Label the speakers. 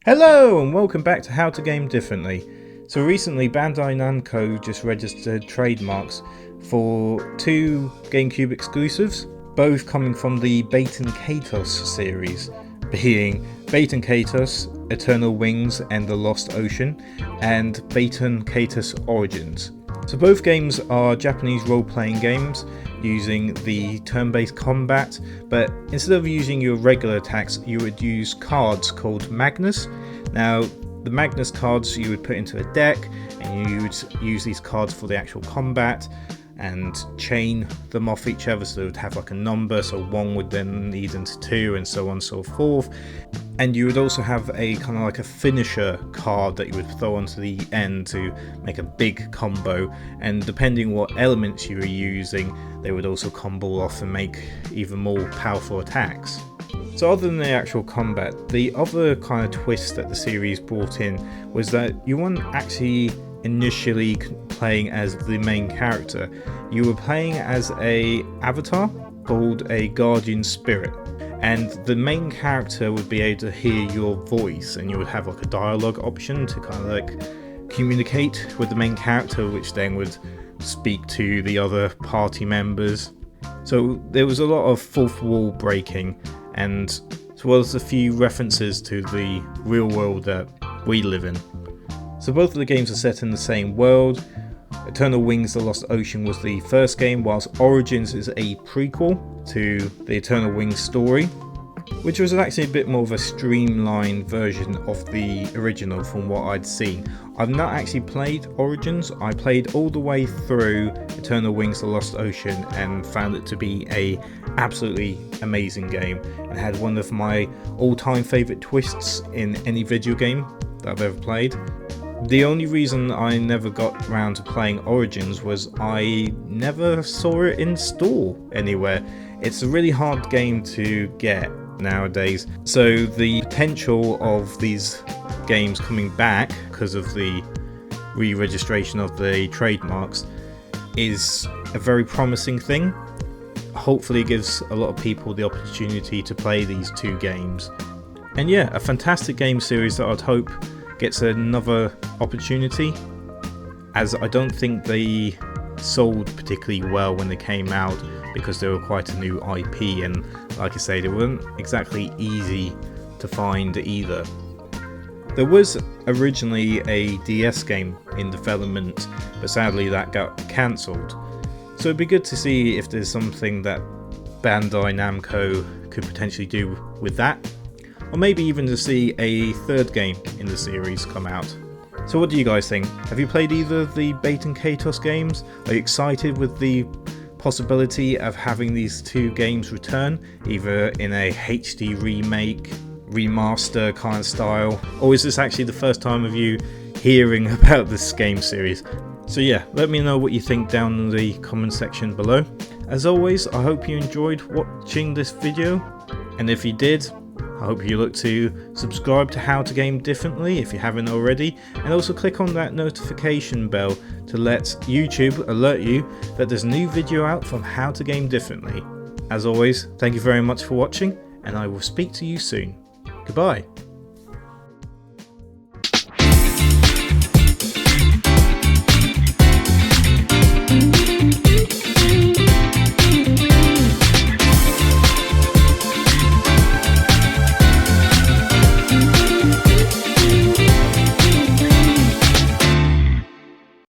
Speaker 1: Hello and welcome back to How to Game Differently. So recently Bandai Namco just registered trademarks for two GameCube exclusives, both coming from the Baten Kaitos series, being Baten Kaitos Eternal Wings and the Lost Ocean, and Baten Kaitos Origins. So both games are Japanese role-playing games using the turn-based combat, but instead of using your regular attacks, you would use cards called Magnus. Now, the Magnus cards you would put into a deck, and you would use these cards for the actual combat and chain them off each other, so they would have like a number, so one would then lead into two and so on and so forth. And you would also have a kind of like a finisher card that you would throw onto the end to make a big combo, and depending what elements you were using, they would also combo off and make even more powerful attacks. So other than the actual combat, the other kind of twist that the series brought in was that you weren't actually initially playing as the main character. You were playing as a avatar called a guardian spirit, and the main character would be able to hear your voice, and you would have like a dialogue option to kind of like communicate with the main character, which then would speak to the other party members. So there was a lot of fourth wall breaking, and as well as a few references to the real world that we live in. So both of the games are set in the same world. Eternal Wings: The Lost Ocean was the first game, whilst Origins is a prequel to the Eternal Wings story, which was actually a bit more of a streamlined version of the original from what I'd seen. I've not actually played Origins. I played all the way through Eternal Wings: The Lost Ocean and found it to be a absolutely amazing game, and had one of my all-time favourite twists in any video game that I've ever played. The only reason I never got around to playing Origins was I never saw it in store anywhere. It's a really hard game to get nowadays, so the potential of these games coming back because of the re-registration of the trademarks is a very promising thing. Hopefully it gives a lot of people the opportunity to play these two games. And yeah, a fantastic game series that I'd hope gets another opportunity, as I don't think they sold particularly well when they came out because they were quite a new IP, and like I say, they weren't exactly easy to find either. There was originally a DS game in development, but sadly that got cancelled. So it'd be good to see if there's something that Bandai Namco could potentially do with that, or maybe even to see a third game in the series come out. So what do you guys think? Have you played either of the Baten Kaitos games? Are you excited with the possibility of having these two games return, either in a HD remake, remaster kind of style, or is this actually the first time of you hearing about this game series? So yeah, let me know what you think down in the comment section below. As always, I hope you enjoyed watching this video, and if you did, I hope you look to subscribe to How to Game Differently if you haven't already, and also click on that notification bell to let YouTube alert you that there's a new video out from How to Game Differently. As always, thank you very much for watching, and I will speak to you soon. Goodbye.